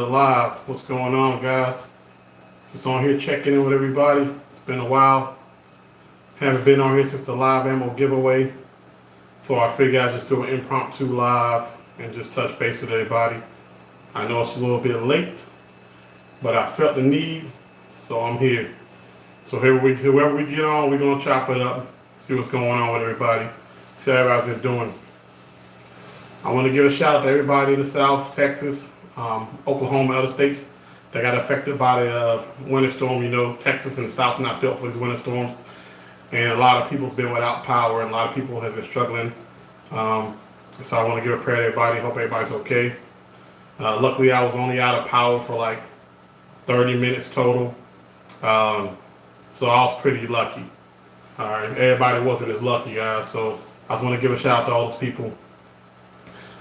Live. What's going on, guys? Just on here checking in with everybody. It's been a while. Haven't been on here since the live ammo giveaway. So I figured I'd just do an impromptu live and just touch base with everybody. I know it's a little bit late, but I felt the need, so I'm here. So whoever we get on, we're going to chop it up, see what's going on with everybody, see how everybody's been doing. I want to give a shout out to everybody in the South, Texas, Oklahoma, other states that got affected by the winter storm. You know, Texas and the South's not built for these winter storms, and a lot of people's been without power, and a lot of people have been struggling. So I want to give a prayer to everybody. Hope everybody's okay. Luckily, I was only out of power for like 30 minutes total, so I was pretty lucky. All right, everybody wasn't as lucky, guys. So I just want to give a shout out to all those people.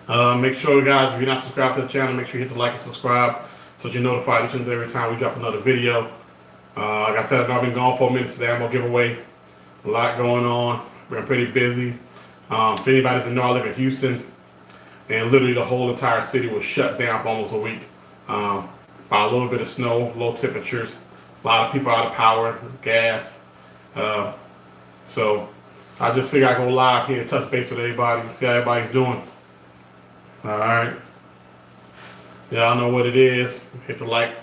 Make sure, guys, if you're not subscribed to the channel, make sure you hit the like and subscribe so that you're notified each and every time we drop another video. Like I said, I've been gone for a minute today. I'm going to give away a lot going on. Been pretty busy. If anybody doesn't know, I live in Houston, and literally the whole entire city was shut down for almost a week by a little bit of snow, low temperatures, a lot of people out of power, gas. So I just figured I'd go live here and touch base with everybody, see how everybody's doing. Alright. Y'all know what it is. Hit the like,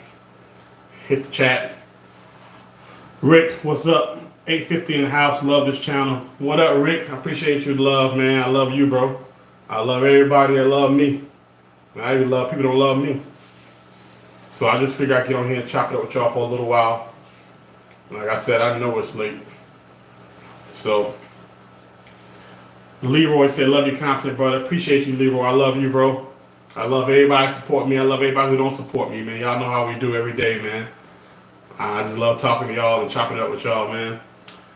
hit the chat. Rick, what's up? 850 in the house, love this channel. What up, Rick? I appreciate your love, man. I love you, bro. I love everybody that love me. I even love people that don't love me. So I just figured I'd get on here and chop it up with y'all for a little while. Like I said, I know it's late. So Leroy said, love your content, brother. Appreciate you, Leroy. I love you, bro. I love everybody support me. I love everybody who don't support me, man. Y'all know how we do every day, man. I just love talking to y'all and chopping it up with y'all, man.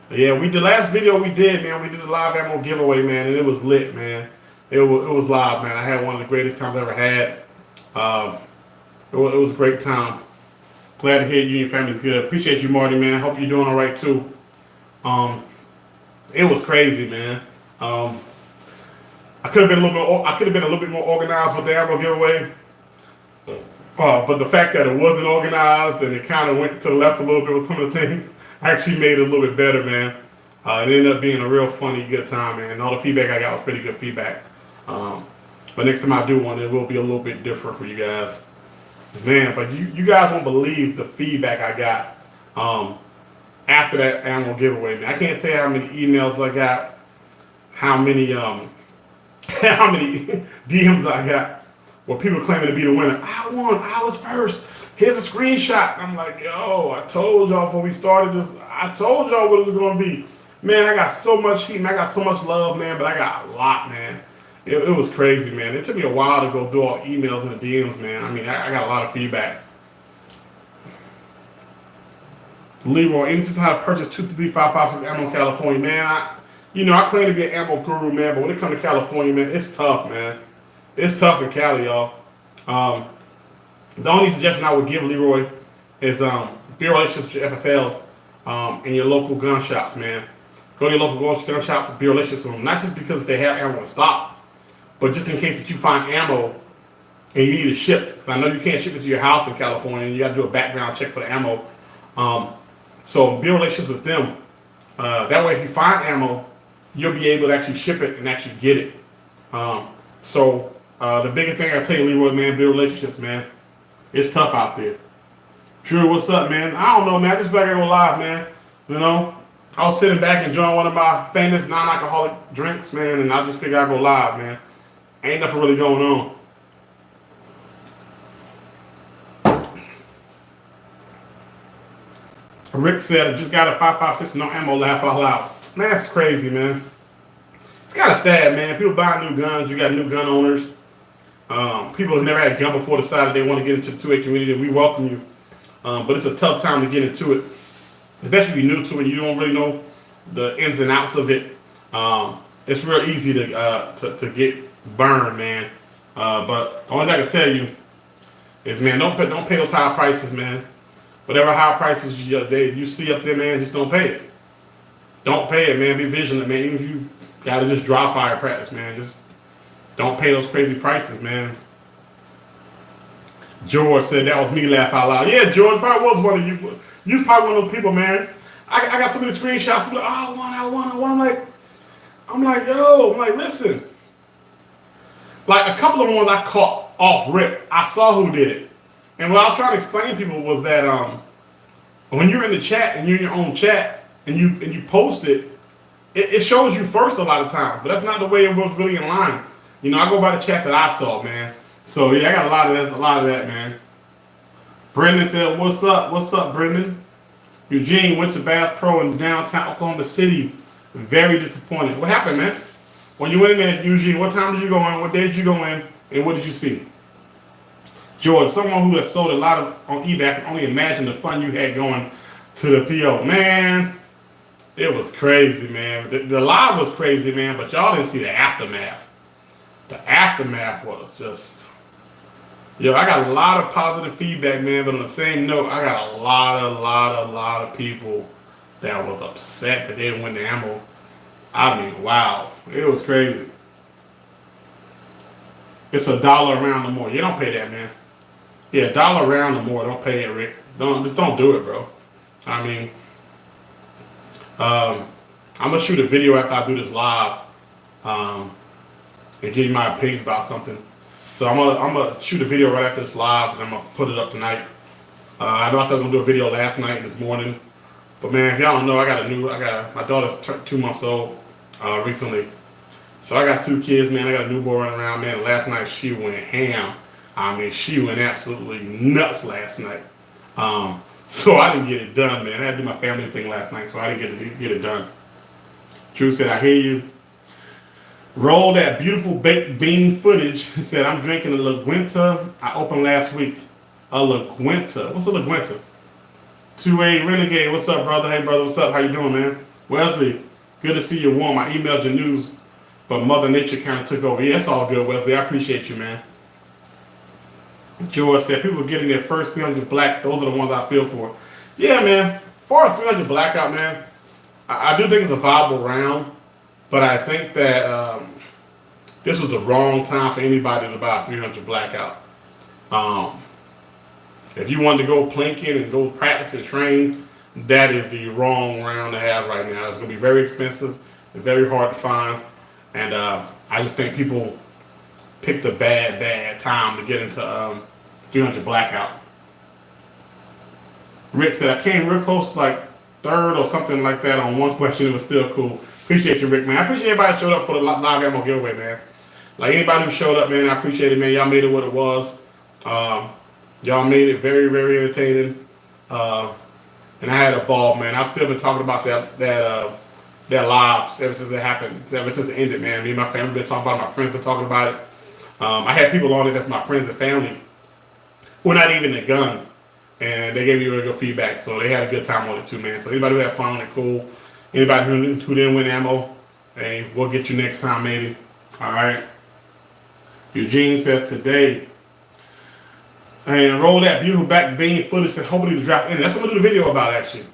But yeah, the last video we did, man, we did the live ammo giveaway, man, and it was lit, man. It was live, man. I had one of the greatest times I ever had. It was a great time. Glad to hear you and your family's good. Appreciate you, Marty, man. Hope you're doing all right, too. It was crazy, man. I could have been a little bit more organized with the ammo giveaway, but the fact that it wasn't organized and it kind of went to the left a little bit with some of the things actually made it a little bit better, man. It ended up being a real funny, good time, man. All the feedback I got was pretty good feedback. But next time I do one, it will be a little bit different for you guys, man. But you guys won't believe the feedback I got after that ammo giveaway, man. I can't tell you how many emails I got, how many how many DMs I got where people claiming to be the winner. I won, I was first. Here's a screenshot. I'm like, yo, I told y'all before we started this, I told y'all what it was gonna be. Man, I got so much heat, man. I got so much love, man, but I got a lot, man. It was crazy, man. It took me a while to go through all emails and the DMs, man. I mean, I got a lot of feedback. Leroy, anything how to purchase 23556 ammo in California, man. I claim to be an ammo guru, man, but when it comes to California, man, it's tough, man. It's tough in Cali, y'all. The only suggestion I would give Leroy is build relationships with your FFLs in your local gun shops, man. Go to your local gun shops and build relationships with them, not just because they have ammo in stock, but just in case that you find ammo and you need it shipped. Because I know you can't ship it to your house in California, and you got to do a background check for the ammo. So build relationships with them. That way, if you find ammo, you'll be able to actually ship it and actually get it. The biggest thing I tell you, Leroy, man, build relationships, man. It's tough out there. Drew, what's up, man? I don't know, man. I just feel like I go live, man. You know, I was sitting back enjoying one of my famous non-alcoholic drinks, man, and I just figured I'd go live, man. Ain't nothing really going on. Rick said, I just got a 5.56 no ammo, laugh out loud. Man, that's crazy, man. It's kind of sad, man. People buying new guns. You got new gun owners. People have never had a gun before decided they want to get into the 2A community, and we welcome you. But it's a tough time to get into it. Especially if you're new to it and you don't really know the ins and outs of it. It's real easy to get burned, man. But the only thing I can tell you is, man, don't pay those high prices, man. Whatever high prices you see up there, man, just don't pay it. Don't pay it, man. Be vigilant, man. Even if you gotta just dry fire practice, man. Just don't pay those crazy prices, man. George said that was me laugh out loud. Yeah, George probably was one of you. You was probably one of those people, man. I got so many screenshots. People like, oh, I won. I'm like, listen. Like a couple of the ones I caught off rip, I saw who did it. And what I was trying to explain to people was that when you're in the chat and you're in your own chat and you post it shows you first a lot of times, but that's not the way it was really in line. You know, I go by the chat that I saw, man. So yeah, I got a lot of that, man. Brendan said, "What's up? What's up, Brendan?" Eugene went to Bass Pro in downtown Oklahoma City. Very disappointed. What happened, man? When you went in there, Eugene, what time did you go in? What day did you go in? And what did you see? George, someone who has sold a lot of on eBay, I can only imagine the fun you had going to the PO. Man, it was crazy, man. The live was crazy, man, but y'all didn't see the aftermath. The aftermath was just... Yo, I got a lot of positive feedback, man, but on the same note, I got a lot of people that was upset that they didn't win the ammo. I mean, wow. It was crazy. It's $1 around or more. You don't pay that, man. Yeah, $1 around or more. Don't pay it, Rick. Just don't do it, bro. I mean, I'm gonna shoot a video after I do this live, and give you my opinions about something. So I'm gonna shoot a video right after this live, and I'm gonna put it up tonight. I know I said I was gonna do a video last night and this morning, but man, if y'all don't know, my daughter's turned 2 months old recently. So I got 2 kids, man. I got a newborn running around, man. Last night she went ham. I mean, she went absolutely nuts last night. So I didn't get it done, man. I had to do my family thing last night, so I didn't get it done. Drew said, I hear you. Roll that beautiful baked bean footage. He said, I'm drinking a La Guenta I opened last week. A La Guenta. What's a La Guenta? 2A Renegade. What's up, brother? Hey, brother. What's up? How you doing, man? Wesley, good to see you warm. I emailed your news, but Mother Nature kind of took over. Yeah, it's all good, Wesley. I appreciate you, man. George said, people getting their first 300 black. Those are the ones I feel for. Yeah, man. As far as 300 blackout, man, I do think it's a viable round. But I think that this was the wrong time for anybody to buy a 300 blackout. If you wanted to go plinking and go practice and train, that is the wrong round to have right now. It's going to be very expensive and very hard to find. And I just think people picked a bad time to get into 300 blackout. Rick said, I came real close, like third or something like that on one question. It was still cool. Appreciate you, Rick, man. I appreciate everybody that showed up for the live ammo giveaway, man. Like anybody who showed up, man, I appreciate it, man. Y'all made it what it was. Y'all made it very, very entertaining. And I had a ball, man. I've still been talking about that live ever since it happened, ever since it ended, man. Me and my family been talking about it. My friends been talking about it. I had people on it that's my friends and family who are not even in guns. And they gave me really good feedback. So they had a good time on it too, man. So anybody who had fun on it, cool. Anybody who didn't win ammo, hey, we'll get you next time, maybe. All right. Eugene says today, and roll that beautiful back bean footage and hopefully the draft. And that's what I'm gonna do the video about, actually.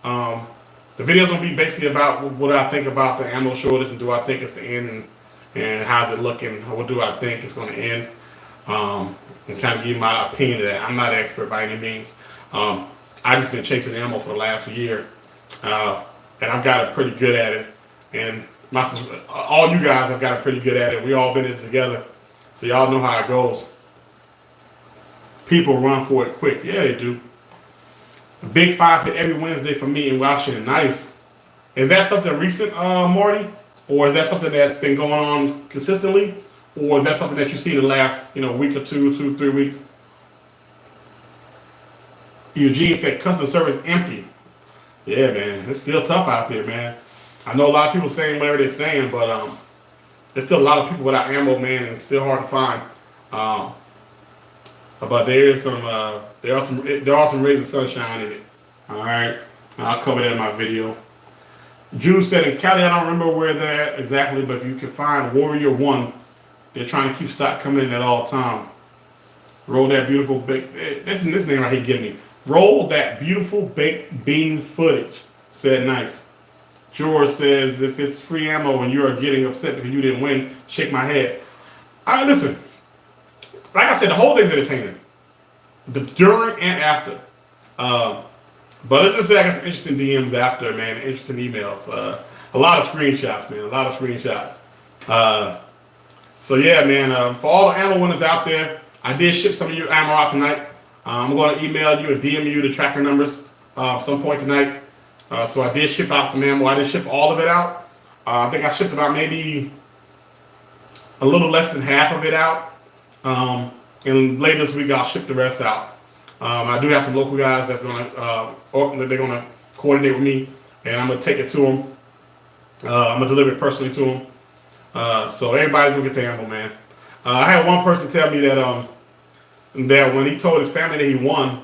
The video's gonna be basically about what I think about the ammo shortage and do I think it's the end and how's it looking? What do I think it's gonna end? And kind of give my opinion to that. I'm not an expert by any means. I just been chasing ammo for the last year. And I've got it pretty good at it. And all you guys have got it pretty good at it. We all been in it together. So y'all know how it goes. People run for it quick. Yeah, they do. A big 5 hit every Wednesday for me in Washington. Nice. Is that something recent, Marty? Or is that something that's been going on consistently? Or is that something that you see in the last, week or 2, 3 weeks? Eugene said customer service empty. Yeah, man, it's still tough out there, man. I know a lot of people saying whatever they're saying, but there's still a lot of people without ammo, man, and it's still hard to find. But there are some rays of sunshine in it. All right, I'll cover that in my video. Drew said in Cali, I don't remember where they're at exactly, but if you can find Warrior 1, they're trying to keep stock coming in at all time. Roll that beautiful this name right here getting me. Roll that beautiful baked bean footage. Said nice. George says, if it's free ammo and you are getting upset because you didn't win, shake my head. All right, listen. Like I said, the whole thing's entertaining. the during and after. But let's just say I got some interesting DMs after, man, interesting emails. A lot of screenshots, man, a lot of screenshots. So yeah, man, for all the ammo winners out there, I did ship some of your ammo out tonight. I'm going to email you and DM you the tracker numbers some point tonight. So I did ship out some ammo. I didn't ship all of it out. I think I shipped about maybe a little less than half of it out. And later this week I'll ship the rest out. I do have some local guys that's gonna they're gonna coordinate with me, and I'm gonna take it to them. I'm gonna deliver it personally to them. So everybody's gonna get the ammo, man. I had one person tell me that when he told his family that he won,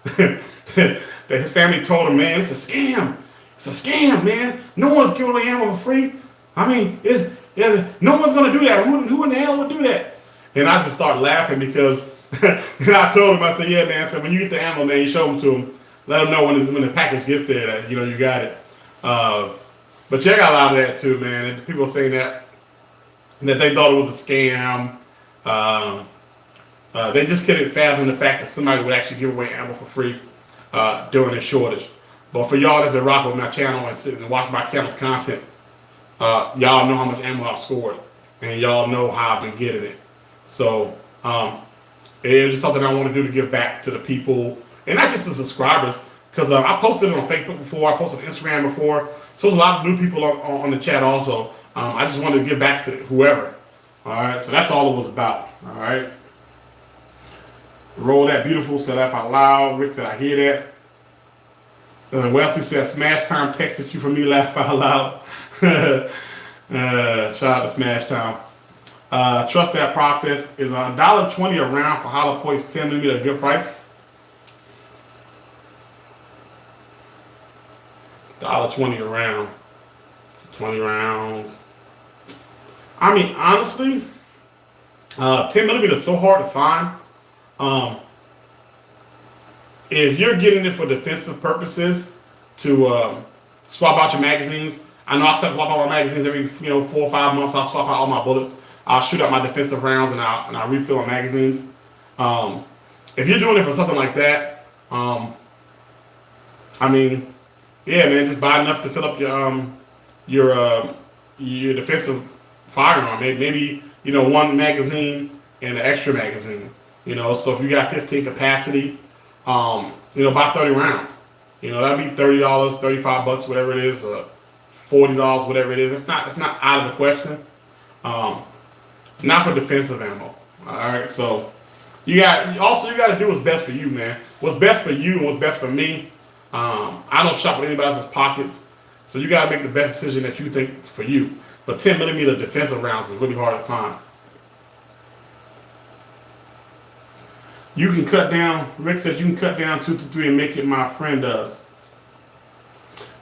that his family told him, man, it's a scam. It's a scam, man. No one's giving away ammo for free. I mean, no one's gonna do that. Who in the hell would do that? And I just started laughing because and I told him, I said, yeah, man. I said, when you get the ammo, man, you show them to them. Let them know when the package gets there that you got it. But yeah, I got a lot of that too, man. And people saying that they thought it was a scam. They just couldn't fathom the fact that somebody would actually give away ammo for free during this shortage. But for y'all that's been rocking with my channel and sitting and watching my channel's content, y'all know how much ammo I've scored, and y'all know how I've been getting it. So it's just something I want to do to give back to the people, and not just the subscribers, because I posted it on Facebook before, I posted on Instagram before, so there's a lot of new people on the chat also. I just wanted to give back to whoever. All right, so that's all it was about. All right. Roll that beautiful, said laugh out loud. Rick said, I hear that. Wesley said, Smash Time texted you for me, laugh out loud. Shout out to Smash Time. Trust that process. Is $1.20 a round for hollow points 10mm a good price? $1.20 a round. 20 rounds. I mean, honestly, 10mm is so hard to find. If you're getting it for defensive purposes to swap out your magazines, I know I swap out my magazines every 4 or 5 months. I'll swap out all my bullets. I'll shoot out my defensive rounds and I'll refill my magazines. If you're doing it for something like that, I mean, yeah, man, just buy enough to fill up your defensive firearm. Maybe one magazine and an extra magazine. So if you got 15 capacity, buy 30 rounds. That'd be $30, $35, whatever it is, $40, whatever it is. It's not out of the question. Not for defensive ammo. All right, so you got to do what's best for you, man. What's best for you and what's best for me. I don't shop with anybody else's pockets, so you got to make the best decision that you think is for you. But 10mm defensive rounds is really hard to find. You can cut down. Rick says you can cut down 2 to 3 and make it. My friend does.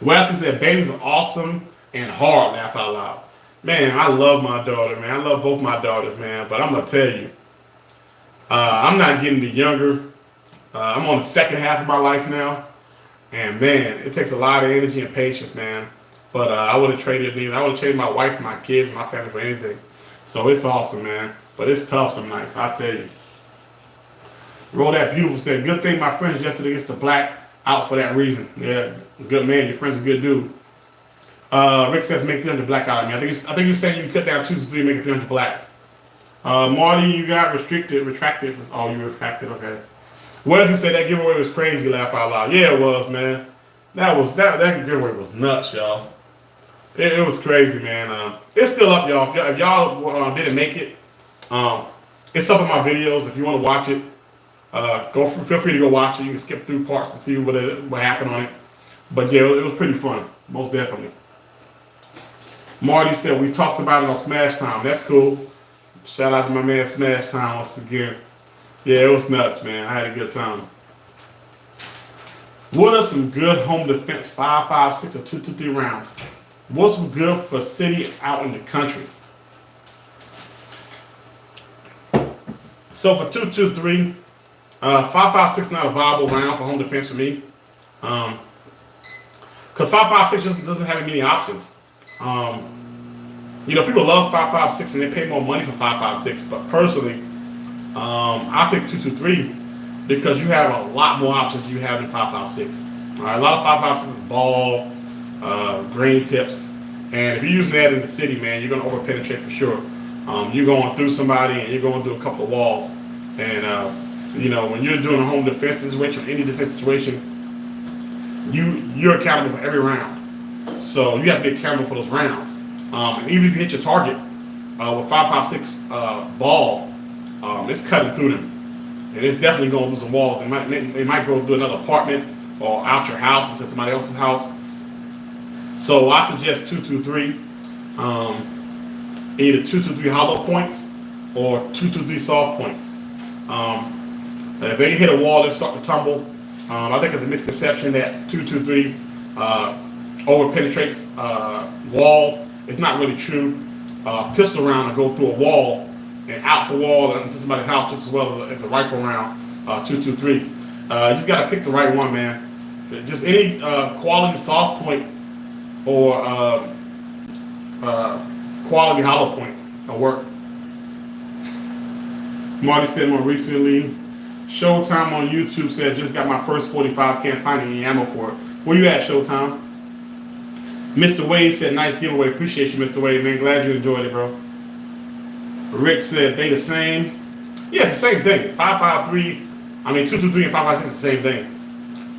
Wesley said babies are awesome and hard. Laugh out loud. Man, I love my daughter, man. I love both my daughters, man. But I'm gonna tell you, I'm not getting any younger. I'm on the second half of my life now, and man, it takes a lot of energy and patience, man. But I wouldn't trade it. I wouldn't trade my wife, my kids, my family for anything. So it's awesome, man. But it's tough some nights, I tell you. Roll that beautiful said, good thing my friends yesterday gets the black out for that reason. Yeah, good man. Your friend's a good dude. Rick says make 300 black out of me. I think you're saying you can cut down 2 to 3 and make it 300 black. Marty, you got retracted. Oh, you retracted. Okay. Wesley said that giveaway was crazy. Laugh out loud. Yeah, it was, man. That giveaway was nuts, y'all. It was crazy, man. It's still up, y'all. If y'all didn't make it, it's up in my videos. If you want to watch it, feel free to go watch it. You can skip through parts to see what happened on it. But yeah, it was pretty fun, most definitely. Marty said we talked about it on Smash Time. That's cool. Shout out to my man Smash Time once again. Yeah, it was nuts, man. I had a good time. What are some good home defense 5.56 or 223 rounds? What's good for city out in the country? So for 223, 5.56 not a viable round for home defense for me. Because 5.56 just doesn't have many options. People love 5.56 and they pay more money for 5.56, but personally, I pick 223 because you have a lot more options you have in 5.56. All right, a lot of 5.56 is ball, green tips, and if you're using that in the city, man, you're gonna over penetrate for sure. You're going through somebody and you're going through a couple of walls, and you know, when you're doing a home defense situation, any defense situation, you're accountable for every round. So you have to be accountable for those rounds. And even if you hit your target with 5.56 ball, it's cutting through them, and it's definitely going through some walls. It might go through another apartment or out your house into somebody else's house. So I suggest 223, either 223 hollow points or 223 soft points. If they hit a wall and start to tumble, I think it's a misconception that 223 over penetrates walls. It's not really true. Pistol round will go through a wall and out the wall into somebody's house just as well as a rifle round. 223. You just gotta pick the right one, man. Just any quality soft point or quality hollow point will work. Marty said more recently, Showtime on YouTube said just got my first 45, can't find any ammo for it. Where you at, Showtime? Mr. Wade said nice giveaway. Appreciate you, Mr. Wade, man. Glad you enjoyed it, bro. Rick said they the same. Yeah, it's the same thing. 5.53, I mean 223 and 5.56 is the same thing.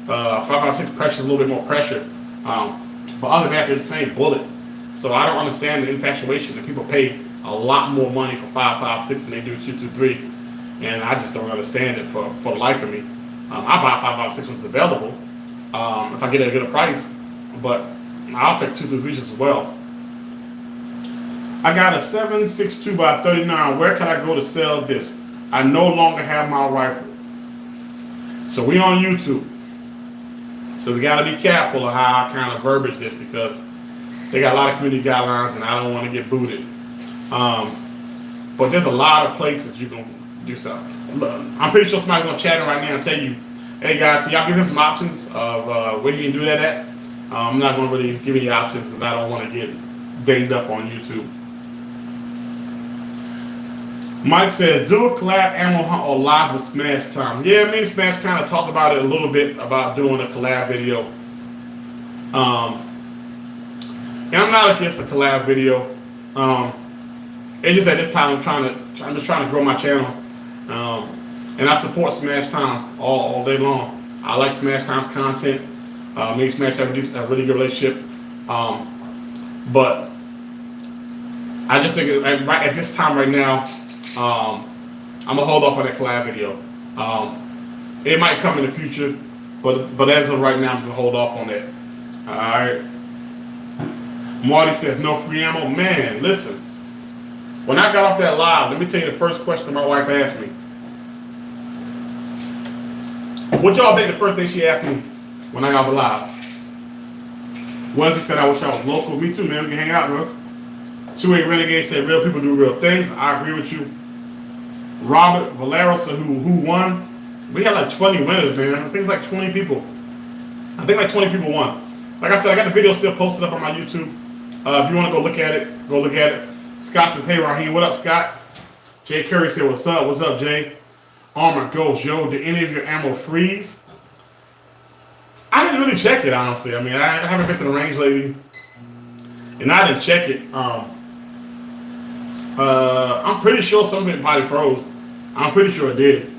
5.56 pressure is a little bit more pressure. But other than that, they're the same bullet. So I don't understand the infatuation that people pay a lot more money for 5.56 than they do 223. And I just don't understand it for the life of me. I buy 5.56 when it's available, if I get it at a good price, but I'll take 223 just as well. I got a 7.62 by 39. Where can I go to sell this? I no longer have my rifle. So we on YouTube. So we got to be careful of how I kind of verbiage this because they got a lot of community guidelines and I don't want to get booted. But there's a lot of places you can do something. Look, I'm pretty sure somebody's gonna chat in right now and tell you, hey guys, can y'all give him some options of where you can do that at? I'm not gonna really give any options because I don't want to get dinged up on YouTube. Mike says, do a collab ammo hunt or live with Smash Time. Yeah, me and Smash kind of talked about it a little bit about doing a collab video. And I'm not against the collab video. It's just at this time I'm just trying to grow my channel. And I support Smash Time all day long. I like Smash Time's content. Me and Smash have a really good relationship. But I just think right at this time right now, I'm gonna hold off on that collab video. It might come in the future, but as of right now, I'm just gonna hold off on that. All right. Marty says no free ammo. Man, listen. When I got off that live, let me tell you the first question my wife asked me. What y'all think the first thing she asked me when I got off the live? Wesley said, I wish I was local. Me too, man. We can hang out, bro. 28 Renegade said, real people do real things. I agree with you. Robert Valero said, who won? We had like 20 winners, man. I think it's like 20 people. I think like 20 people won. Like I said, I got the video still posted up on my YouTube. If you want to go look at it, go look at it. Scott says, hey, Raheem, what up, Scott? Jay Curry said, what's up? What's up, Jay? Armor Ghost, yo, did any of your ammo freeze? I didn't really check it, honestly. I mean, I haven't been to the range lately, and I didn't check it. I'm pretty sure some of it probably froze. I'm pretty sure it did.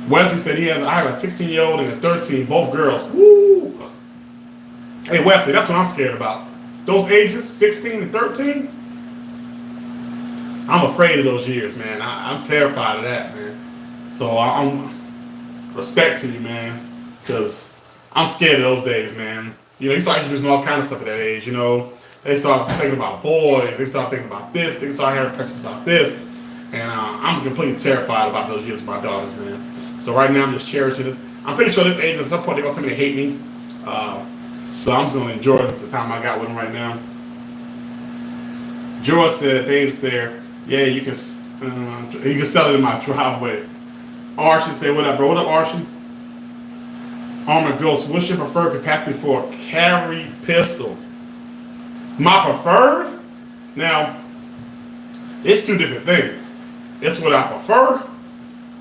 Wesley said I have a 16-year-old and a 13, both girls. Woo! Hey, Wesley, that's what I'm scared about. Those ages, 16 and 13, I'm afraid of those years, man. I'm terrified of that, man. So I'm respect to you, man, because I'm scared of those days, man. You know, you start introducing all kinds of stuff at that age, you know. They start thinking about boys, they start thinking about this, they start having questions about this. And I'm completely terrified about those years with my daughters, man. So right now I'm just cherishing this. I'm pretty sure this age at some point they're going to tell me to hate me. So I'm just going to enjoy the time I got with them right now. George said, Dave's there. Yeah, you can sell it in my driveway. Arshin said, what up, bro? What up, Arshin? Armor Ghost, what's your preferred capacity for a carry pistol? My preferred? Now, it's two different things. It's what I prefer,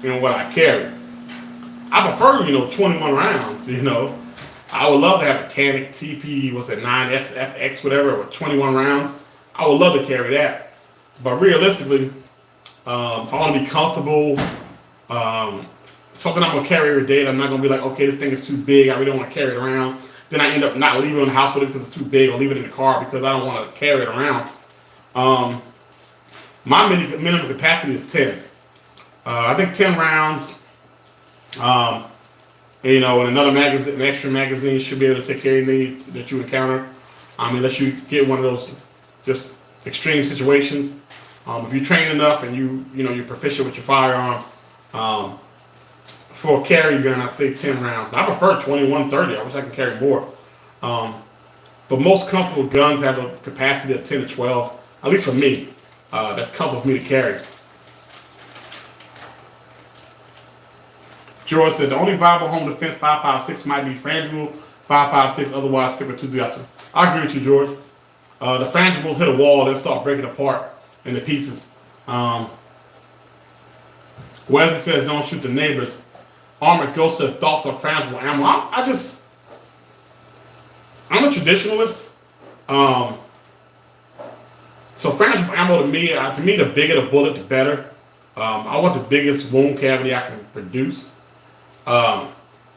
in what I carry. I prefer, 21 rounds, I would love to have a Canic TP, what's it, 9SFX, whatever, with 21 rounds. I would love to carry that. But realistically, if I want to be comfortable, something I'm going to carry every day, I'm not going to be like, okay, this thing is too big, I really don't want to carry it around. Then I end up not leaving it in the house with it because it's too big, or leave it in the car because I don't want to carry it around. My minimum capacity is 10. I think 10 rounds, and another magazine, an extra magazine should be able to take care of anything that you encounter. Unless you get one of those just extreme situations. If you train enough and you're proficient with your firearm, for a carry gun, I say 10 rounds. I prefer 21, 30. I wish I could carry more. But most comfortable guns have a capacity of 10 to 12, at least for me. That's comfortable for me to carry. George said the only viable home defense 5.56 might be frangible 5.56. Otherwise, stick with 2.3. I agree with you, George. The frangibles hit a wall, they'll start breaking apart into pieces. Wesley says don't shoot the neighbors. Armored Ghost says thoughts on frangible ammo. I'm a traditionalist. So frangible ammo to me, the bigger the bullet, the better. I want the biggest wound cavity I can produce.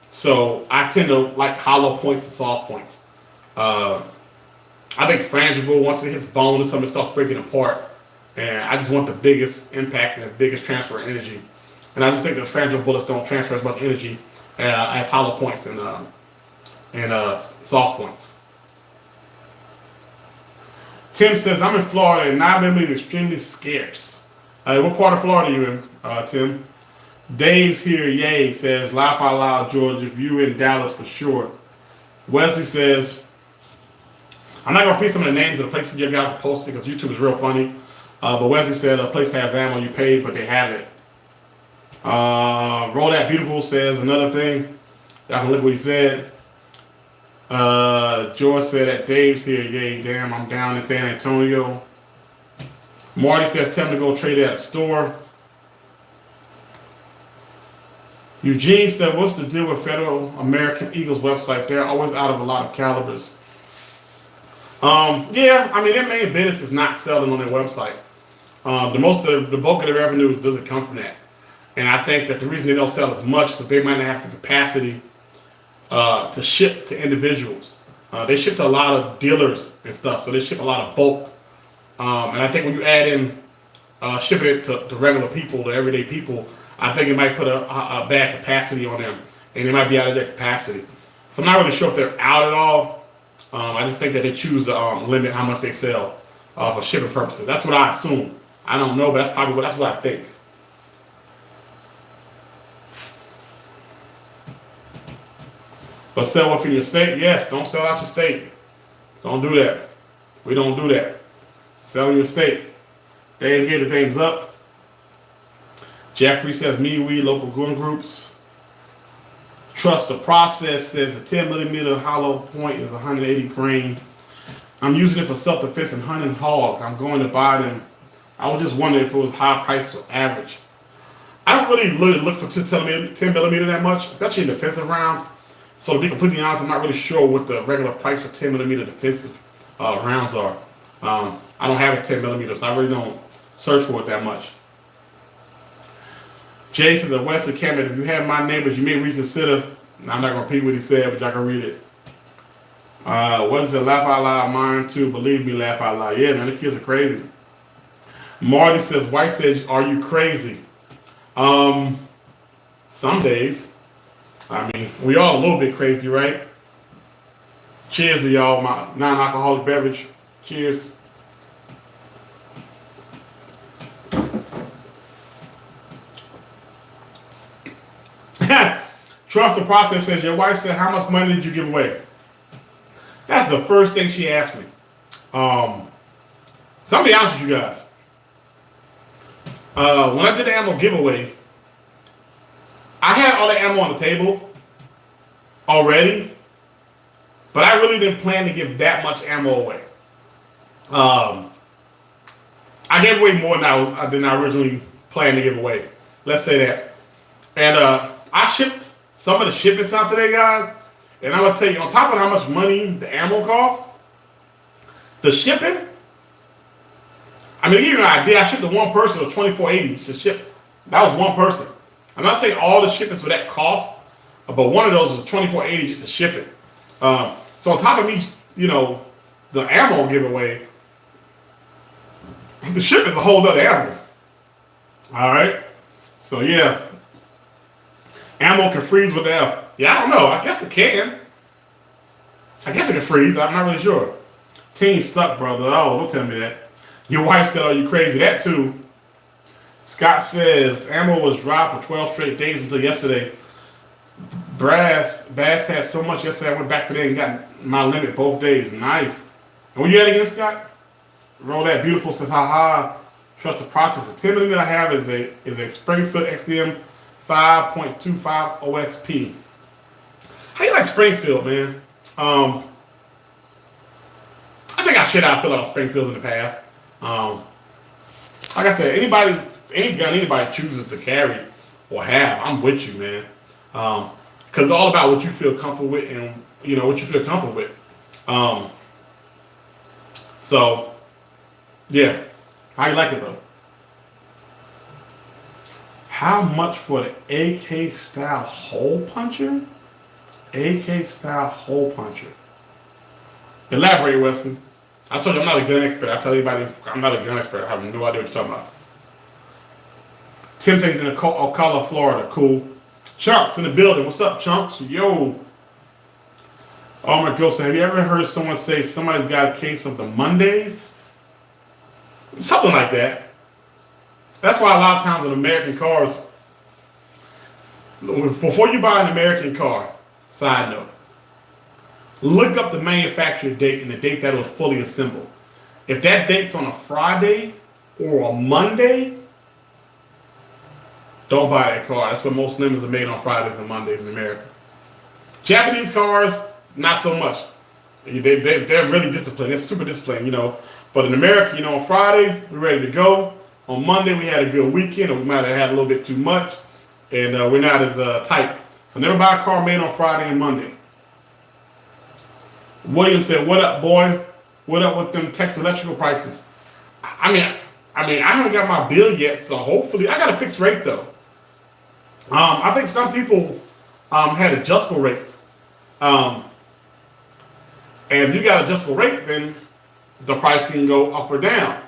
So I tend to like hollow points and soft points. I think frangible, once it hits bone or something, it starts breaking apart. And I just want the biggest impact and the biggest transfer of energy. And I just think that frangible bullets don't transfer as much energy as hollow points and soft points. Tim says, I'm in Florida and 9mm is extremely scarce. What part of Florida are you in, Tim? Dave's here, yay, says, laugh out loud, George, if you in Dallas for sure. Wesley says, I'm not going to repeat some of the names of the places you guys are posting because YouTube is real funny. But Wesley said a place has ammo, you paid, but they have it. Roll That Beautiful says another thing. Y'all can look what he said. George said that Dave's here, yay, damn, I'm down in San Antonio. Marty says, tell him to go trade it at a store. Eugene said, what's the deal with Federal American Eagles website? They're always out of a lot of calibers. Yeah, their main business is not selling on their website. The bulk of the revenue doesn't come from that. And I think that the reason they don't sell as much is because they might not have the capacity to ship to individuals. They ship to a lot of dealers and stuff, so they ship a lot of bulk. And I think when you add in shipping it to regular people, to everyday people, I think it might put a bad capacity on them, and they might be out of their capacity. So I'm not really sure if they're out at all. I just think that they choose to limit how much they sell for shipping purposes. That's what I assume. I don't know, but that's what I think. But sell within your state? Yes, don't sell out your state. Don't do that. We don't do that. Sell in your state. Dave gave the names up. Jeffrey says, we local gun groups. Trust the process says the 10mm hollow point is 180 grain. I'm using it for self-defense and hunting hog. I'm going to buy them. I was just wondering if it was high price or average. I don't really look for 10mm that much, especially in defensive rounds. So to be completely honest, I'm not really sure what the regular price for 10mm defensive rounds are. I don't have a 10mm, so I really don't search for it that much. Jason, the Wesley Cameron, if you have my neighbors, you may reconsider. I'm not going to repeat what he said, but y'all can read it. What is it? Laugh out loud, mine too. Believe me, laugh out loud. Yeah, man, the kids are crazy. Marty says, wife says, are you crazy? Some days. We all a little bit crazy, right? Cheers to y'all, my non-alcoholic beverage. Cheers. Trust the process says, your wife said, how much money did you give away? That's the first thing she asked me. So I'll be honest with you guys. When I did the ammo giveaway, I had all the ammo on the table already, but I really didn't plan to give that much ammo away. I gave away more than I originally planned to give away. Let's say that. And I shipped some of the shipments out today, guys. And I'm gonna tell you, on top of how much money the ammo costs, the shipping. I mean, to give you an idea, I shipped to one person for $24.80 to ship. That was one person. I'm not saying all the shipments were that cost, but one of those was $24.80 just to ship it. So on top of me, the ammo giveaway, the shipment's a whole nother animal. All right. So yeah, ammo can freeze with the F. Yeah, I don't know. I guess it can. I guess it can freeze. I'm not really sure. Teams suck, brother. Oh, don't tell me that. Your wife said, "Are you crazy?" That too. Scott says ammo was dry for 12 straight days until yesterday. Bass had so much yesterday. I went back today and got my limit both days. Nice. And where you at again, Scott? Roll that beautiful. Says, haha. Trust the process. The timidity that I have is a Springfield XDM 5.25 OSP. How you like Springfield, man? I think I shit out Phil out Springfield in the past. Like I said, any gun anybody chooses to carry or have, I'm with you, man. Because it's all about what you feel comfortable with and what you feel comfortable with. So yeah, how you like it though? How much for the AK style hole puncher? AK style hole puncher. Elaborate, Weston. I told you I'm not a gun expert. I tell anybody I'm not a gun expert. I have no idea what you're talking about. Tim takes in Ocala, Florida. Cool. Chunks in the building. What's up, Chunks? Yo. Oh my God. Have you ever heard someone say somebody's got a case of the Mondays? Something like that. That's why a lot of times in American cars, before you buy an American car, side note, look up the manufacturer date and the date that it was fully assembled. If that date's on a Friday or a Monday, don't buy that car. That's what most lemons are made on Fridays and Mondays in America. Japanese cars, not so much. They're really disciplined. They're super disciplined, But in America, on Friday, we're ready to go. On Monday, we had a good weekend, or we might have had a little bit too much, and we're not as tight. So never buy a car made on Friday and Monday. William said, "What up, boy? What up with them Texas electrical prices?" I mean, I haven't got my bill yet, so hopefully I got a fixed rate though. I think some people had adjustable rates, and if you got adjustable rate, then the price can go up or down.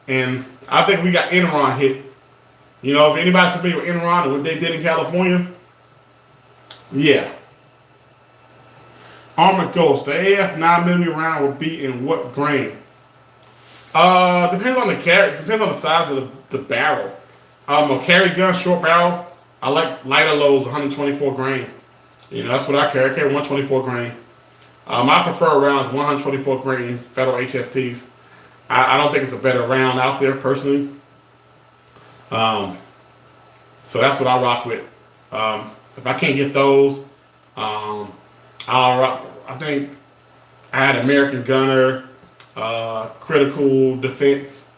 And I think we got Enron hit. If anybody's familiar with Enron and what they did in California, yeah. Armored Ghost, the AF 9mm round will be in what grain? Depends on the carry. Depends on the size of the barrel. A carry gun, short barrel. I like lighter loads, 124 grain. That's what I carry. I carry 124 grain. My preferred round is 124 grain Federal HSTs. I don't think it's a better round out there personally. So that's what I rock with. If I can't get those, I think I had American Gunner, Critical Defense,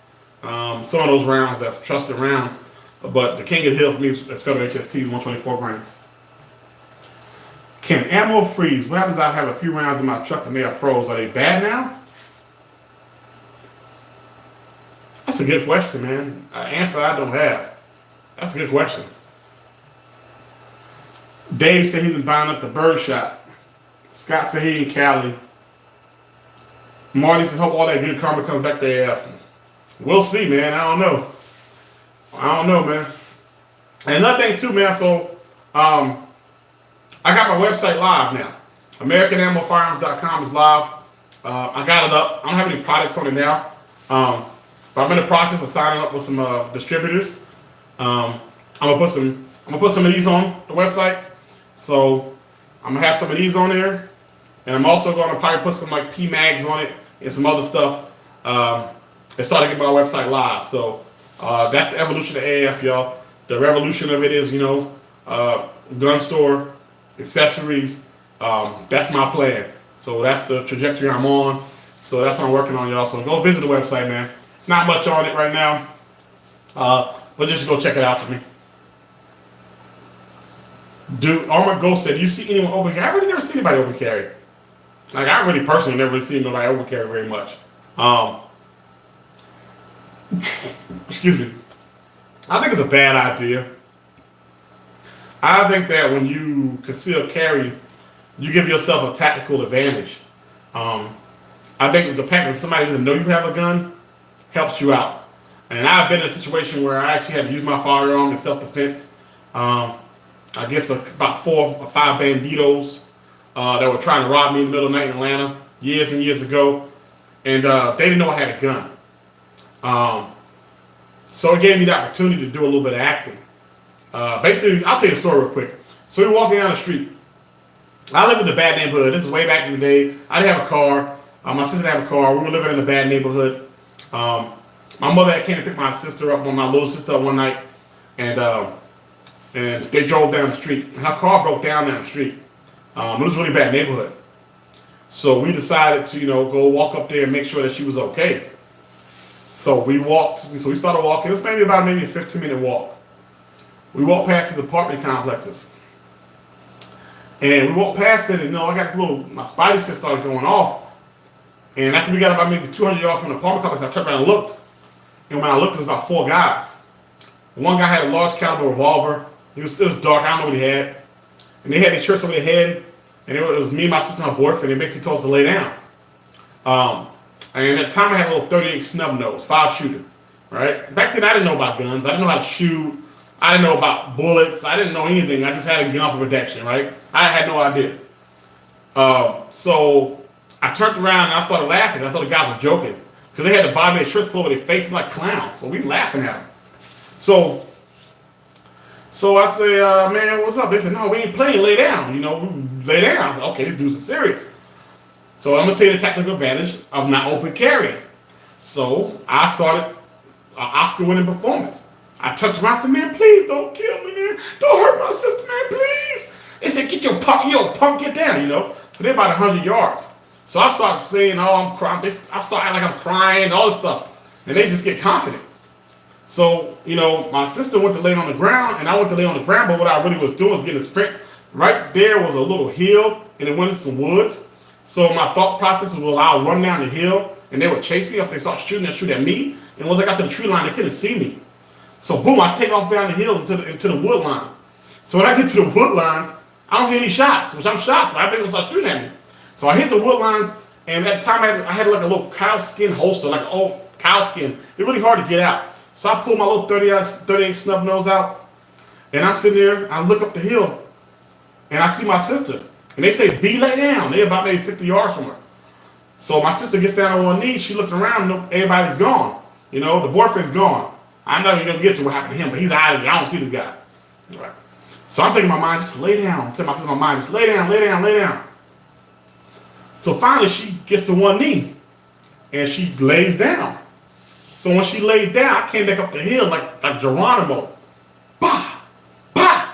some of those rounds that's trusted rounds. But the king of the hill for me is Federal HST 124 grains. Can ammo freeze? What happens if I have a few rounds in my truck and they are froze? Are they bad now? That's a good question, man. An answer I don't have. That's a good question. Dave said he's been buying up the bird shot. Scott said he in Cali. Marty said hope all that good karma comes back to AF. We'll see, man. I don't know, man. And another thing too, man. So, I got my website live now. AmericanAmmoFirearms.com is live. I got it up. I don't have any products on it now. But I'm in the process of signing up with some distributors. I'm gonna put some of these on the website. So I'm gonna have some of these on there, and I'm also gonna probably put some like PMags on it and some other stuff. And start to get my website live. So that's the evolution of AAF, y'all. The revolution of it is, gun store, accessories. That's my plan. So that's the trajectory I'm on. So that's what I'm working on, y'all. So go visit the website, man. It's not much on it right now, but just go check it out for me. Dude, Armored Ghost said, "You see anyone open carry?" I really never see anybody open carry. Like I really personally never really seen nobody open carry very much. Um, excuse me. I think it's a bad idea. I think that when you conceal carry, you give yourself a tactical advantage. Um, I think the fact that somebody doesn't know you have a gun helps you out. And I've been in a situation where I actually had to use my firearm in self-defense. I guess about 4 or 5 banditos that were trying to rob me in the middle of the night in Atlanta years and years ago, and they didn't know I had a gun. So it gave me the opportunity to do a little bit of acting. Basically, I'll tell you a story real quick. So we were walking down the street. I lived in a bad neighborhood. This is way back in the day. I didn't have a car. My sister didn't have a car. We were living in a bad neighborhood. My mother came to pick my sister up, my little sister up one night, and they drove down the street. And her car broke down the street. It was a really bad neighborhood. So we decided to, go walk up there and make sure that she was okay. So we walked. So we started walking. It was maybe a 15-minute walk. We walked past these apartment complexes. And we walked past it, and I got my spidey sense started going off. And after we got about maybe 200 yards from the apartment complex, I turned around and looked. And when I looked, there was about 4 guys. One guy had a large caliber revolver. It was dark. I don't know what he had. And they had their shirts over their head. And it was me, my sister, and her boyfriend. They basically told us to lay down. And at the time, I had a little 38 snub nose, 5 shooter. Right? Back then, I didn't know about guns. I didn't know how to shoot. I didn't know about bullets. I didn't know anything. I just had a gun for protection. Right? I had no idea. So I turned around and I started laughing. I thought the guys were joking because they had the bottom of their shirts pulled over their faces like clowns. So we laughing at them. So I say, man, what's up? They said, no, we ain't playing. Lay down. We lay down. I said, okay, these dudes are serious. So I'm gonna tell you the tactical advantage of not open carrying. So I started an Oscar-winning performance. I touched around and said, man, please don't kill me, man. Don't hurt my sister, man, please. They said, get your punk, get down, So they're about 100 yards. So I start saying, oh, I'm crying. I start acting like I'm crying, all this stuff. And they just get confident. So, my sister went to lay on the ground, and I went to lay on the ground, but what I really was doing was getting a sprint. Right there was a little hill, and it went into some woods. So my thought process was, well, I'll run down the hill, and they would chase me. If they start shooting, they'd shoot at me. And once I got to the tree line, they couldn't see me. So boom, I take off down the hill into the wood line. So when I get to the wood lines, I don't hear any shots, which I'm shocked. I think they'll start shooting at me. So I hit the wood lines, and at the time I had like a little cow skin holster, like an old cow skin. It's really hard to get out. So I pull my little 38 snub nose out, and I'm sitting there, I look up the hill, and I see my sister. And they say, B, lay down. They're about maybe 50 yards from her. So my sister gets down on one knee, she looks around, everybody's gone. The boyfriend's gone. I'm not even gonna get to what happened to him, but he's out of it. I don't see this guy. Right. So I'm thinking in my mind, just lay down. Tell my sister in my mind, just lay down, lay down, lay down. So finally she gets to one knee and she lays down. So when she laid down, I came back up the hill like Geronimo. Bah! Bah!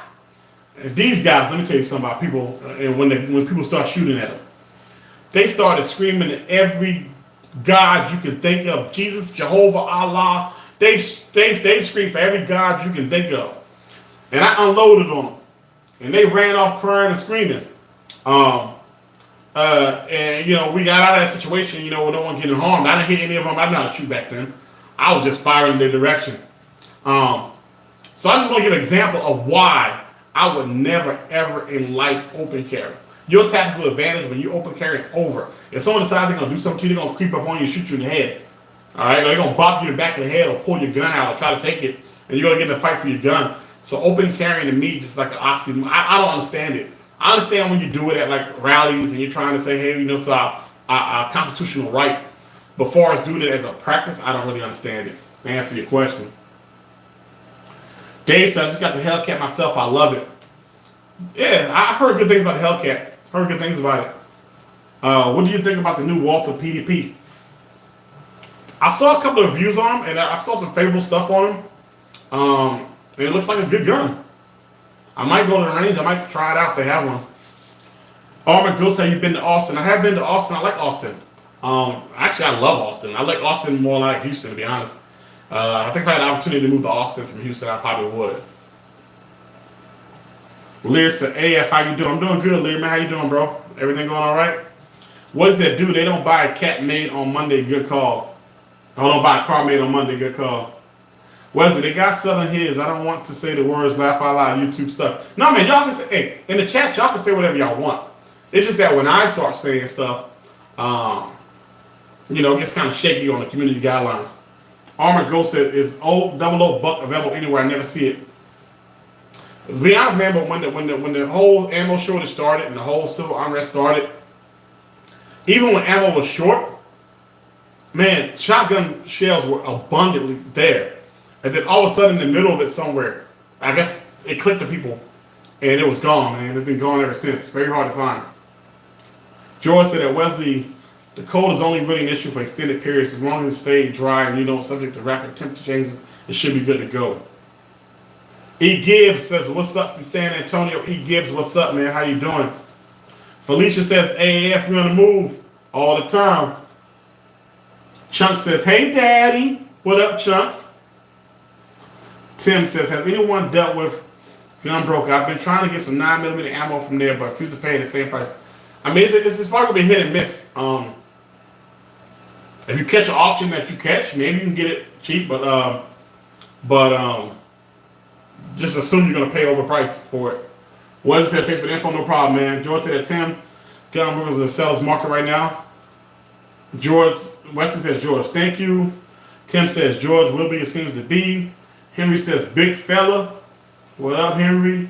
And these guys, let me tell you something about people, and when people start shooting at them, they started screaming at every God you can think of, Jesus, Jehovah, Allah. They screamed for every God you can think of. And I unloaded on them. And they ran off crying and screaming. And we got out of that situation, with no one getting harmed. I didn't hit any of them. I didn't know how to shoot back then. I was just firing in their direction. So I just want to give an example of why I would never, ever in life open carry. Your tactical advantage when you open carry is over. If someone decides they're going to do something to you, they're going to creep up on you and shoot you in the head. All right? Or they're going to bop you in the back of the head or pull your gun out or try to take it, and you're going to get in a fight for your gun. So open carrying to me just like an oxymoron. I don't understand it. I understand when you do it at like rallies and you're trying to say, hey, so our constitutional right. But far as doing it as a practice, I don't really understand it. To answer your question. Dave said, I just got the Hellcat myself. I love it. Yeah, I heard good things about the Hellcat. Heard good things about it. What do you think about the new Walther PDP? I saw a couple of reviews on him, and I saw some favorable stuff on him. And it looks like a good gun. I might go to the range. I might try it out if they have one. Armored Ghost said you've been to Austin. I have been to Austin. I like Austin. Actually, I love Austin. I like Austin more like Houston, to be honest. I think if I had the opportunity to move to Austin from Houston, I probably would. Lear said, AF, how you doing? I'm doing good, Lear, man. How you doing, bro? Everything going all right? What does that do? They don't buy a cat made on Monday, good call. I don't buy a car made on Monday, good call. Wesley, they got selling his. I don't want to say the words laugh out loud, YouTube stuff. No, man, y'all can say, hey, in the chat, y'all can say whatever y'all want. It's just that when I start saying stuff, it gets kind of shaky on the community guidelines. Armored Ghost said, is old double O buck available anywhere? I never see it. To be honest, man, but when the whole ammo shortage started and the whole civil unrest started, even when ammo was short, man, shotgun shells were abundantly there. And then all of a sudden, in the middle of it somewhere, I guess it clicked to people, and it was gone, man. It's been gone ever since. Very hard to find. George said that Wesley, the cold is only really an issue for extended periods. As long as it stays dry and you don't subject to rapid temperature changes, it should be good to go. E. Gibbs says, what's up from San Antonio? E. Gibbs, what's up, man? How you doing? Felicia says, AAF, we're on the move all the time. Chunks says, hey, Daddy. What up, Chunks? Tim says, has anyone dealt with Gunbroker? I've been trying to get some 9mm ammo from there, but refuse to pay the same price. I mean, it's probably going to be hit and miss. If you catch an auction that you catch, maybe you can get it cheap, but just assume you're going to pay overpriced for it. Wesley said, thanks for the info, no problem, man. George said that Tim, Gunbroker is a seller's market right now. Wesley says, George, thank you. Tim says, George will be, it seems to be. Henry says, big fella. What up, Henry?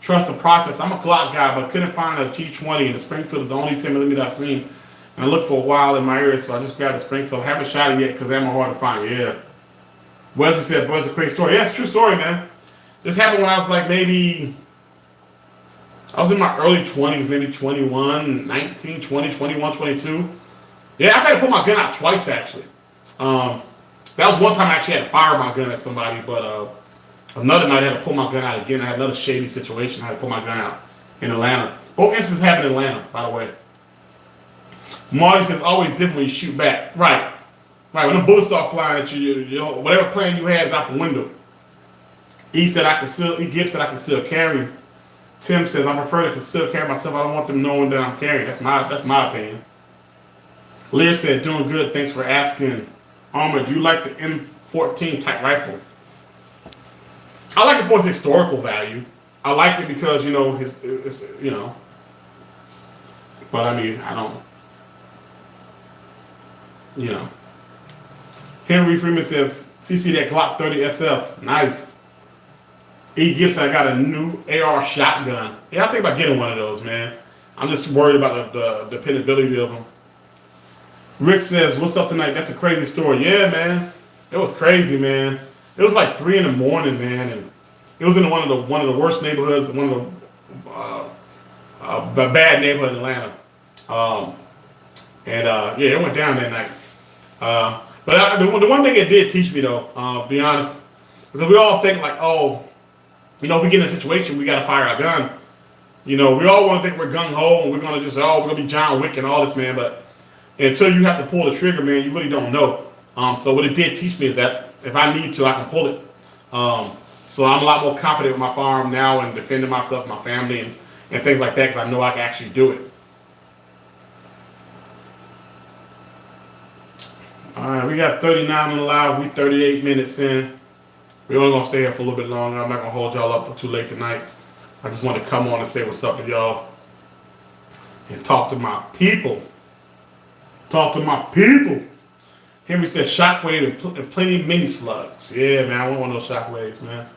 Trust the process. I'm a Glock guy, but couldn't find a G20, and the Springfield is the only 10mm I've seen. And I looked for a while in my area, so I just grabbed the Springfield. I haven't shot it yet because ammo hard to find. Yeah. Wesley said, boy, it's a great story. Yeah, it's a true story, man. This happened when I was like maybe, I was in my early 20s, maybe 21, 19, 20, 21, 22. Yeah, I've had to pull my gun out twice, actually. That was one time I actually had to fire my gun at somebody, but another night I had to pull my gun out again. I had another shady situation. I had to pull my gun out in Atlanta. Both instances happened in Atlanta, by the way. Marty says, always different when you shoot back. Right. When the bullets start flying at you, whatever plan you had is out the window. E said, Gibbs said I can still carry. Tim says, I prefer to still carry myself. I don't want them knowing that I'm carrying. That's my opinion. Lear said, doing good. Thanks for asking. Armor, do you like the M14 type rifle? I like it for its historical value. I like it because, but I mean, I don't, Henry Freeman says, CC that Glock 30 SF. Nice. E. Gibson, I got a new AR shotgun. Yeah, I think about getting one of those, man. I'm just worried about the dependability of them. Rick says, what's up tonight? That's a crazy story. Yeah, man. It was crazy, man. It was like 3 a.m, man, and it was in one of the worst neighborhoods, one of the bad neighborhood in Atlanta. Yeah, it went down that night. But the one thing it did teach me, though, be honest, because we all think like, oh, if we get in a situation, we got to fire our gun. We all want to think we're gung-ho and we're going to just say, oh, we're going to be John Wick and all this, man, but until you have to pull the trigger, man, you really don't know. So what it did teach me is that if I need to, I can pull it. So I'm a lot more confident with my firearm now and defending myself, my family, and things like that because I know I can actually do it. All right, we got 39 on the live. We 38 minutes in. We're only going to stay here for a little bit longer. I'm not going to hold y'all up too late tonight. I just want to come on and say what's up with y'all and talk to my people. Talk to my people. Henry said shockwave and plenty of mini slugs. Yeah, man, I want one of those shockwaves, man.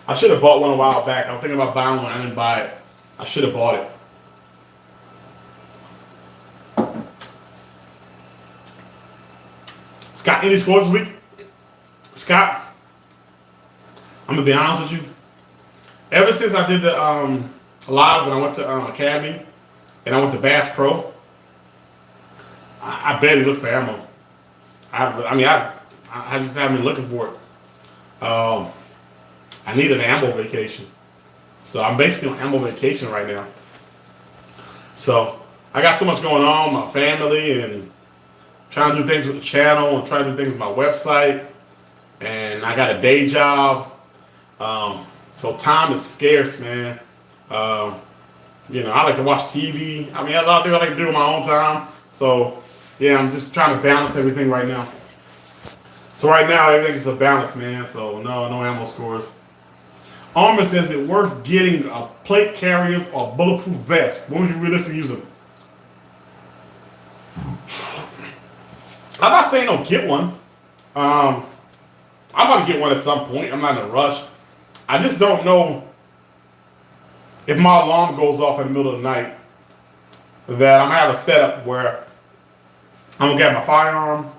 I should have bought one a while back. I was thinking about buying one. I didn't buy it. I should have bought it. Scott, any scores this week? Scott, I'm going to be honest with you. Ever since I did the live when I went to Academy and I went to Bass Pro, I barely look for ammo. I just haven't been looking for it. I need an ammo vacation. So I'm basically on ammo vacation right now. So I got so much going on, my family, and trying to do things with the channel and trying to do things with my website. And I got a day job. So time is scarce, man. You know, I like to watch TV. I mean, a lot of things I like to do in my own time. So, yeah, I'm just trying to balance everything right now. So right now, everything's just a balance, man. So no ammo scores. Armor says it worth getting plate carriers or bulletproof vest. When would you realistically use them? I'm not saying don't get one. I'm about to get one at some point. I'm not in a rush. I just don't know if my alarm goes off in the middle of the night that I'm gonna have a setup where I'm gonna get my firearm,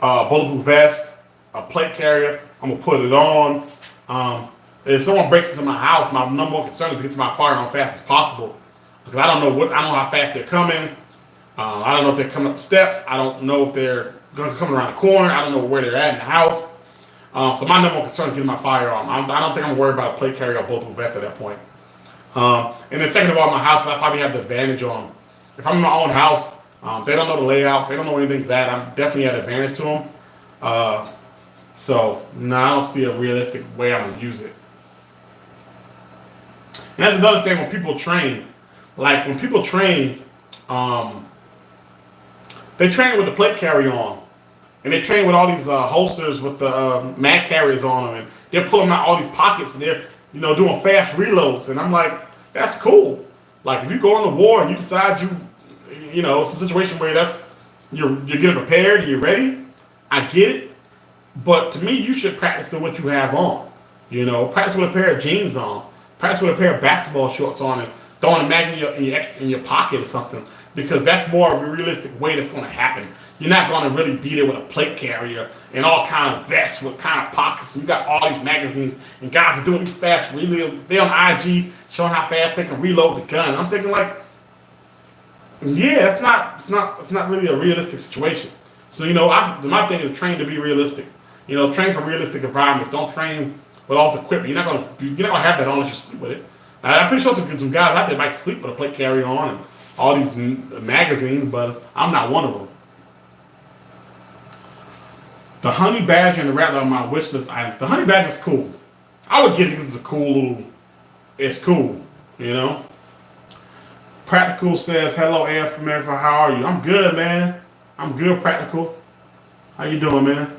bulletproof vest, a plate carrier. I'm gonna put it on. If someone breaks into my house, my number one concern is to get to my firearm as fast as possible because I don't know how fast they're coming. I don't know if they're coming up the steps. I don't know if they're coming around the corner. I don't know where they're at in the house. So my number one concern is getting my firearm. I don't think I'm gonna worry about a plate carrier or bulletproof vest at that point. And then second of all, my house, I probably have the advantage on. If I'm in my own house, they don't know the layout. They don't know where anything's at. I'm definitely at advantage to them. So no, I don't see a realistic way I'm gonna use it. And that's another thing when people train. Like when people train, they train with the plate carrier on. And they train with all these holsters with the mag carriers on them. And they're pulling out all these pockets and they're, you know, doing fast reloads. And I'm like, that's cool. Like if you go into war and you decide you know, some situation where you're getting prepared and you're ready, I get it. But to me, you should practice to what you have on. You know, practice with a pair of jeans on. Practice with a pair of basketball shorts on and throwing a mag in your pocket or something. Because that's more of a realistic way that's going to happen. You're not going to really be there with a plate carrier and all kind of vests with kind of pockets. And you got all these magazines and guys are doing these fast reloads. They're on IG showing how fast they can reload the gun. I'm thinking like, yeah, it's not really a realistic situation. So you know, my thing is train to be realistic. You know, train for realistic environments. Don't train with all this equipment. You're not gonna have that on unless you sleep with it. I'm pretty sure some guys out there might sleep with a plate carrier on and all these magazines, but I'm not one of them. The honey badger and the rattler on my wish list item. The honey badger is cool. I would get it because it's a cool little. It's cool, you know. Practical says, "Hello, AF America. How are you? I'm good, man. I'm good, Practical. How you doing, man?"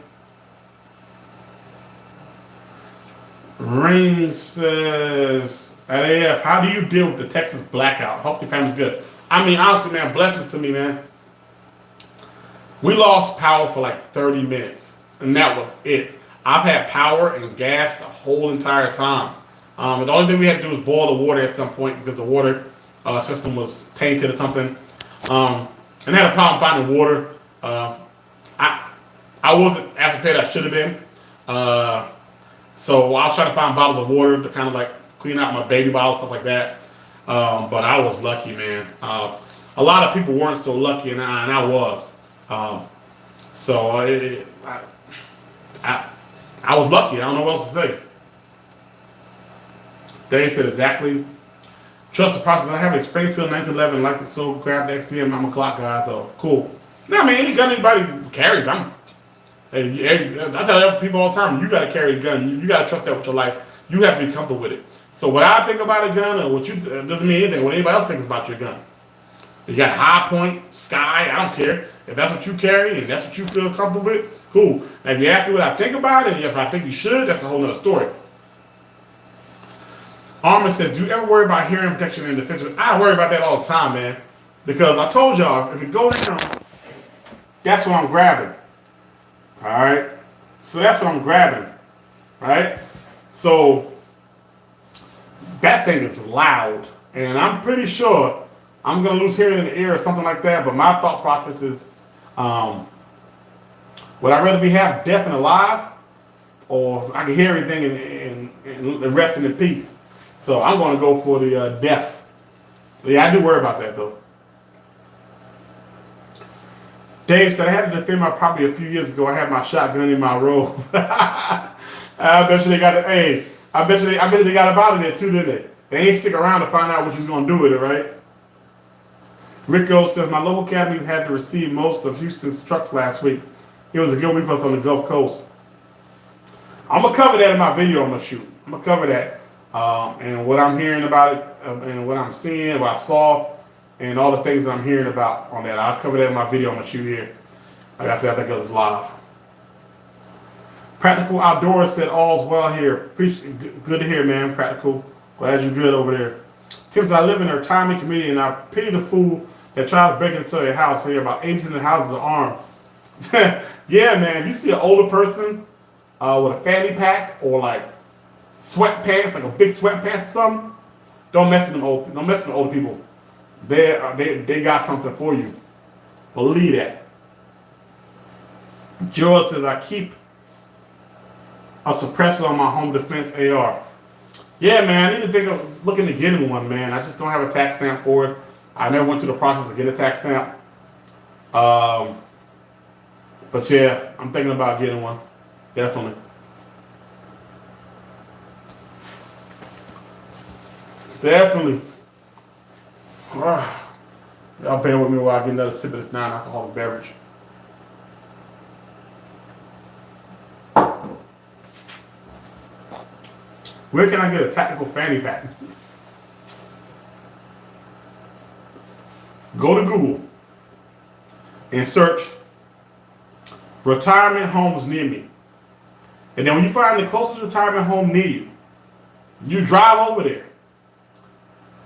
Ring says, "At AF, how do you deal with the Texas blackout? Hope your family's good." I mean, honestly, man, blessings to me, man. We lost power for like 30 minutes, and that was it. I've had power and gas the whole entire time. And the only thing we had to do was boil the water at some point because the water system was tainted or something. And I had a problem finding water. I wasn't as prepared as I should have been. So I was trying to find bottles of water to kind of like clean out my baby bottles, stuff like that. But I was lucky, man. A lot of people weren't so lucky, and I was. So I was lucky. I don't know what else to say. Dave said exactly. Trust the process. I have a Springfield 1911, like it so. Grab the XDM. I'm a Glock guy though. Cool. No, I mean any gun anybody carries, I tell people all the time, you got to carry a gun. You got to trust that with your life. You have to be comfortable with it. So what I think about a gun or what you doesn't mean anything. What anybody else thinks about your gun. You got a high point, sky. I don't care if that's what you carry and that's what you feel comfortable with. Cool. Now if you ask me what I think about it, and if I think you should, that's a whole nother story. Armin says, "Do you ever worry about hearing protection in the defense?" I worry about that all the time, man. Because I told y'all, if it go down, that's what I'm grabbing. Alright? So that's what I'm grabbing. Right? So that thing is loud. And I'm pretty sure I'm going to lose hearing in the ear or something like that. But my thought process is, would I rather be half deaf and alive? Or I can hear everything and resting in peace? So I'm going to go for the deaf. Yeah, I do worry about that though. Dave said, "I had to defend my property a few years ago. I had my shotgun in my robe." I bet you they got it. Hey, I bet you they got about it there too, didn't they? They ain't stick around to find out what you're gonna do with it, right? Rico says, "My local academies had to receive most of Houston's trucks last week. It was a good week for us on the Gulf Coast." I'm gonna cover that in my video. I'm gonna shoot. I'm gonna cover that. and what I'm hearing about it, and what I'm seeing, what I saw, and all the things that I'm hearing about on that. I'll cover that in my video I'm gonna shoot here. Like I said, I think it was live. Practical Outdoors said all's well here. Good to hear, man. Practical. Glad you're good over there. Tim said, I live in a retirement community and I pity the fool that tries to break into their house. Here about apes in the houses are armed. Yeah, man. If you see an older person with a fanny pack or like sweatpants, like a big sweatpants or something, don't mess with them old. Don't mess with older people. They got something for you. Believe that. George says, I keep a suppressor on my home defense AR. Yeah, man, I need to think of looking to getting one, man. I just don't have a tax stamp for it. I never went through the process of getting a tax stamp. But yeah, I'm thinking about getting one. Definitely. Definitely. Y'all bear with me while I get another sip of this non-alcoholic beverage. Where can I get a tactical fanny pack? Go to Google and search retirement homes near me. And then when you find the closest retirement home near you, you drive over there.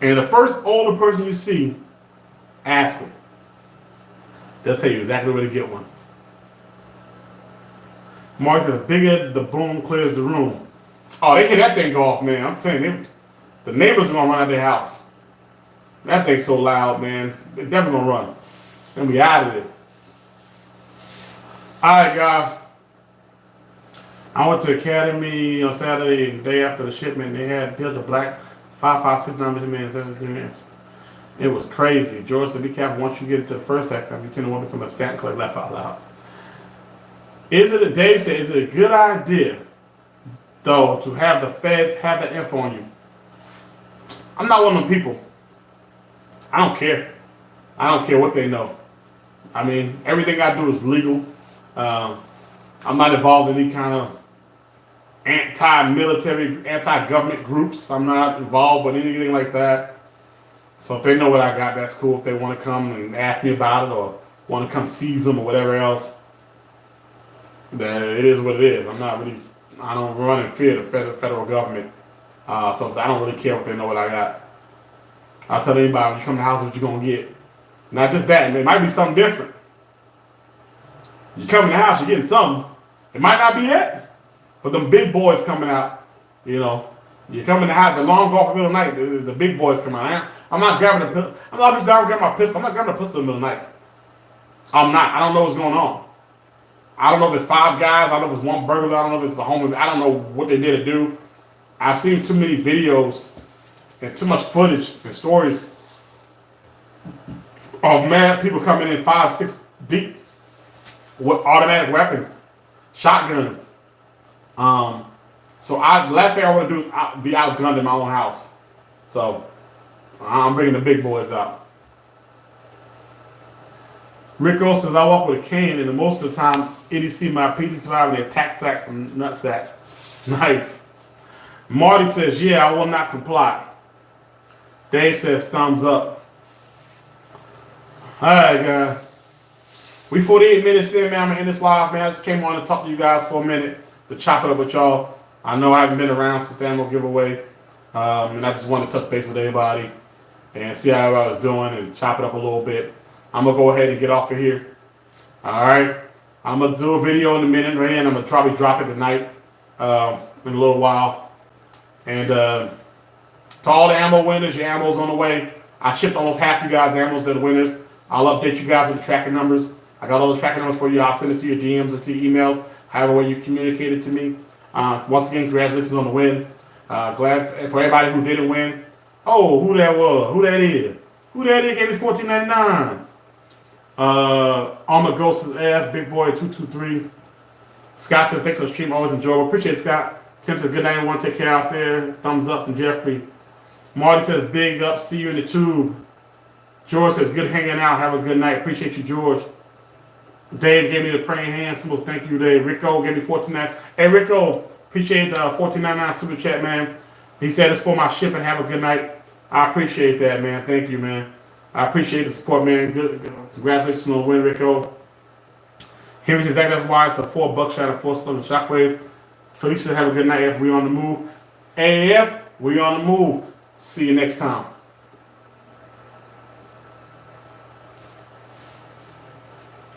And the first older person you see, ask them. They'll tell you exactly where to get one. Mark says, bigger the boom clears the room. Oh, they hear that thing go off, man. I'm telling you, the neighbors are going to run out of their house. That thing's so loud, man. They're definitely going to run. And we out of it. All right, guys. I went to Academy on Saturday, and the day after the shipment, they had built a black 5569 measurement. It was crazy. George said, be careful once you get into the first tax time, you tend to want to become a stamp collector. Laugh out loud. Dave said, is it a good idea, though, to have the feds have the info on you? I'm not one of them people. I don't care. I don't care what they know. I mean, everything I do is legal. I'm not involved in any kind of anti-military, anti-government groups. I'm not involved with anything like that. So if they know what I got, that's cool. If they want to come and ask me about it or want to come seize them or whatever else, then it is what it is. I don't run in fear of the federal government. So I don't really care if they know what I got. I'll tell anybody when you come to the house what you're going to get. Not just that, it might be something different. You come in the house, you're getting something. It might not be that. But them big boys coming out, you know. You come in the house, the long golf in the middle of the night, the big boys come out. I'm not grabbing a pistol. I'm not grabbing my pistol. I'm not grabbing a pistol in the middle of the night. I'm not. I don't know what's going on. I don't know if it's 5 guys. I don't know if it's one burglar. I don't know if it's a home. I don't know what they did to do. I've seen too many videos and too much footage and stories of mad people coming in 5, 6 deep with automatic weapons, shotguns. So last thing I want to do is be outgunned in my own house. So I'm bringing the big boys out. Rico says I walk with a cane, and most of the time, EDC my PT5 and their tack sack from nutsack. Nice. Marty says, yeah, I will not comply. Dave says thumbs up. All right, guys. We 48 minutes in, man. I'm gonna end this live, man. I just came on to talk to you guys for a minute, to chop it up with y'all. I know I haven't been around since the ammo giveaway, and I just wanted to touch base with everybody and see how I was doing and chop it up a little bit. I'm gonna go ahead and get off of here. All right, I'm gonna do a video in a minute, right? And I'm gonna probably drop it tonight in a little while. And to all the ammo winners, your ammo's on the way. I shipped almost half you guys' ammos to the winners. I'll update you guys with the tracking numbers. I got all the tracking numbers for you. I'll send it to your DMs or to your emails, however way you communicate it to me. Once again, congratulations on the win. Glad for everybody who didn't win. Oh, who that was? Who that is? Who that is? Gave me $14.99. Armor Ghost is F. Big Boy 223. Scott says thanks for the stream. Always enjoyable. Appreciate it, Scott. Tim says good night, everyone. Take care out there. Thumbs up from Jeffrey. Marty says big up. See you in the tube. George says good hanging out. Have a good night. Appreciate you, George. Dave gave me the praying hand symbols. Thank you, Dave. Rico gave me $14.99. Hey, Rico, appreciate the $14.99 super chat, man. He said it's for my shipping. Have a good night. I appreciate that, man. Thank you, man. I appreciate the support, man. Good. Congratulations on the win, Rico. Here's exactly that's why it's a 4 buckshot and 4 cylinder shockwave. Felicia, have a good night. If we on the move, AAF, we on the move. See you next time.